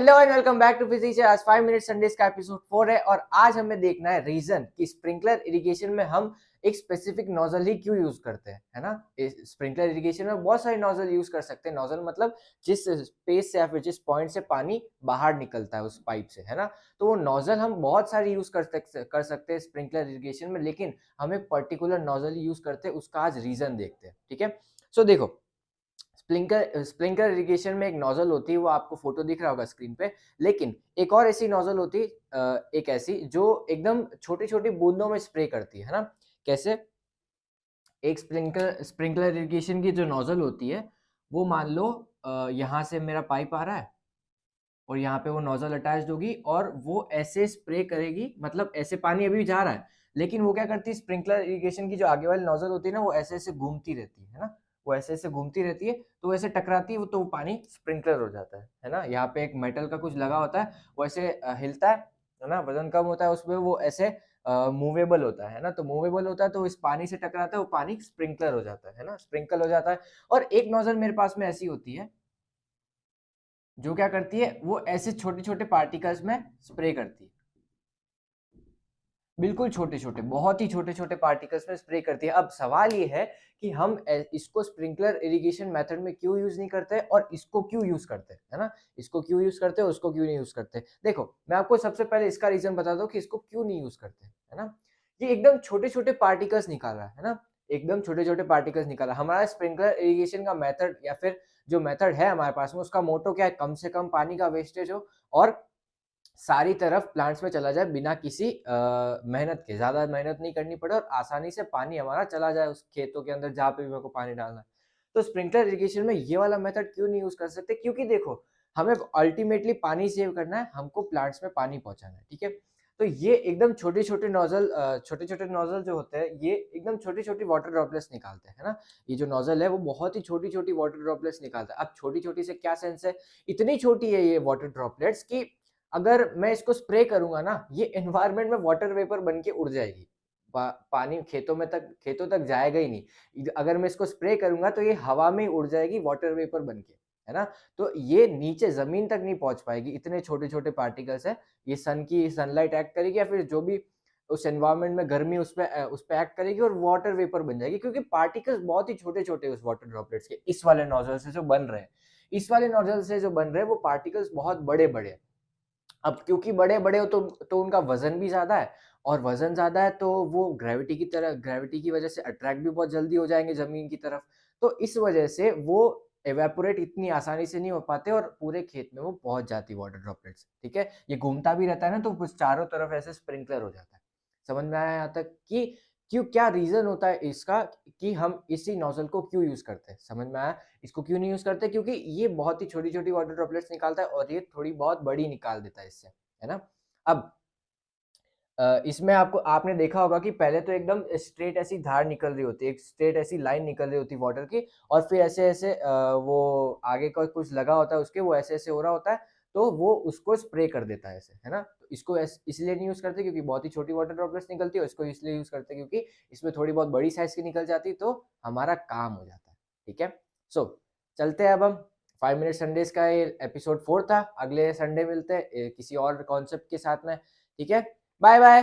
Hello and welcome back to physics. आज 5 minute Sundays का episode 4 है और आज हमें देखना है रीजन कि स्प्रिंकलर इरिगेशन में हम एक स्पेसिफिक नोजल ही क्यों यूज करते हैं, है ना। स्प्रिंकलर इरिगेशन में बहुत सारे नोजल यूज कर सकते हैं। नोजल मतलब जिस स्पेस से या फिर जिस पॉइंट से पानी बाहर निकलता है उस पाइप से, है ना। तो वो नोजल हम बहुत सारे यूज कर सकते हैं स्प्रिंकलर इरिगेशन में, लेकिन हम एक पर्टिकुलर नोजल यूज करते हैं। उसका आज रीजन देखते हैं, ठीक है। सो देखो, स्प्रिंकलर इरिगेशन में एक नोजल होती है, वो आपको फोटो दिख रहा होगा स्क्रीन पे। लेकिन एक और ऐसी नोजल होती है, एक ऐसी जो एकदम छोटी छोटी बूंदों में स्प्रे करती है ना। कैसे? एक स्प्रिंकलर इरिगेशन की जो नोजल होती है, वो मान लो यहाँ से मेरा पाइप आ रहा है और यहाँ पे वो नोजल अटैच्ड होगी और वो ऐसे स्प्रे करेगी। मतलब ऐसे पानी अभी जा रहा है, लेकिन वो क्या करती है, स्प्रिंकलर इरिगेशन की जो आगे वाली नोजल होती है ना, वो ऐसे ऐसे घूमती रहती है ना। वो ऐसे ऐसे घूमती रहती है, तो वो ऐसे टकराती है, तो वो पानी स्प्रिंकलर हो जाता है ना। यहाँ पे एक मेटल का कुछ लगा होता है, वो ऐसे हिलता है ना। वजन कम होता है उसमें, वो ऐसे मूवेबल होता है ना। तो मूवेबल होता है तो इस पानी से टकराता है, वो पानी स्प्रिंकलर हो जाता है ना, स्प्रिंकल हो जाता है। और एक नोजल मेरे पास में ऐसी होती है जो क्या करती है, वो ऐसे छोटे छोटे पार्टिकल्स में स्प्रे करती है। बिल्कुल छोटे छोटे, बहुत ही छोटे छोटे पार्टिकल्स में स्प्रे करती है। अब सवाल ये है कि हम इसको स्प्रिंकलर इरिगेशन मेथड में क्यों यूज नहीं करते और इसको क्यों यूज करते हैं, है ना। इसको क्यों यूज करते हैं, उसको क्यों नहीं यूज करते। देखो, मैं आपको सबसे पहले इसका रीजन बता दूं कि इसको क्यों नहीं यूज करते, है ना। ये एकदम छोटे छोटे पार्टिकल्स निकाल रहा है ना, एकदम छोटे छोटे पार्टिकल्स निकाला। हमारा स्प्रिंकलर इरिगेशन का मेथड या फिर जो मेथड है हमारे पास में, उसका मोटो क्या है, कम से कम पानी का वेस्टेज हो और सारी तरफ प्लांट्स में चला जाए बिना किसी मेहनत के, ज्यादा मेहनत नहीं करनी पड़े और आसानी से पानी हमारा चला जाए उस खेतों के अंदर जहाँ पे भी मेरे को पानी डालना है। तो स्प्रिंकलर इरिगेशन में ये वाला मेथड क्यों नहीं यूज कर सकते, क्योंकि देखो, हमें अल्टीमेटली पानी सेव करना है, हमको प्लांट्स में पानी पहुंचाना है, ठीक है। तो ये एकदम छोटे छोटे नोजल, छोटे छोटे नोजल जो होते हैं, ये एकदम छोटी छोटी वाटर ड्रॉपलेट्स निकालते हैं, है ना। ये जो नोजल है वो बहुत ही छोटी छोटी वाटर ड्रॉपलेट्स निकालता है। अब छोटी छोटी से क्या सेंस है, इतनी छोटी है ये वाटर ड्रॉपलेट्स की अगर मैं इसको स्प्रे करूंगा ना, ये एनवायरनमेंट में वाटर वेपर बन के उड़ जाएगी। पानी खेतों तक जाएगा ही नहीं। अगर मैं इसको स्प्रे करूंगा तो ये हवा में ही उड़ जाएगी वाटर वेपर बन के, है ना। तो ये नीचे जमीन तक नहीं पहुंच पाएगी, इतने छोटे छोटे पार्टिकल्स है। ये सनलाइट एक्ट करेगी या फिर जो भी उस एनवायरनमेंट में गर्मी उस पे एक्ट करेगी और वाटर वेपर बन जाएगी, क्योंकि पार्टिकल्स बहुत ही छोटे छोटे उस वाटर ड्रॉपलेट्स के। इस वाले नोजल से जो बन रहे हैं, इस वाले नोजल से जो बन रहे हैं, वो पार्टिकल्स बहुत बड़े बड़े हैं। अब क्योंकि बड़े-बड़े हो तो उनका वज़न भी ज़्यादा है और वज़न ज़्यादा है तो वो ग्रेविटी की वज़ह से अट्रैक्ट भी बहुत जल्दी हो जाएँगे ज़मीन की तरफ। तो इस वज़ह से वो इवेपोरेट इतनी आसानी से नहीं हो पाते और पूरे खेत में वो पहुँच जाती है वाटर ड्रॉपलेट्स, ठीक है? ये घूमता भी रहता है ना, तो कुछ चारों तरफ ऐसे स्प्रिंकलर हो जाता है। समझ में आया यहाँ तक कि क्यों, क्या रीज़न होता है इसका कि हम इसी नोज़ल को क्यों यूज़ करते हैं? समझ में आया? इसको क्यों नहीं यूज़ करते, क्योंकि ये बहुत ही छोटी-छोटी वाटर ड्रॉपलेट्स निकालता है और ये थोड़ी बहुत बड़ी निकाल देता है इससे, है ना? अब इसमें आपको आपने देखा होगा कि पहले तो एकदम स्ट्रेट ऐसी धार निकल रही होती है, एक स्ट्रेट ऐसी लाइन निकल रही होती है वाटर की, और फिर ऐसे-ऐसे वो आगे का कुछ लगा होता है उसके, वो ऐसे-ऐसे हो रहा होता है, तो वो उसको स्प्रे कर देता है ऐसे, है ना? तो इसको इसलिए नहीं यूज़ करते क्योंकि बहुत ही छोटी वाटर ड्रॉपलेट्स निकलती है, और इसको इसलिए यूज़ करते हैं क्योंकि इसमें थोड़ी बहुत बड़ी साइज़ की निकल जाती है, तो हमारा काम हो जाता है, ठीक है? सो चलते हैं अब हम। 5 मिनट संडेज़ का ये एपिसोड 4 था। अगले संडे मिलते हैं किसी और कॉन्सेप्ट के साथ में, ठीक है? Bye bye.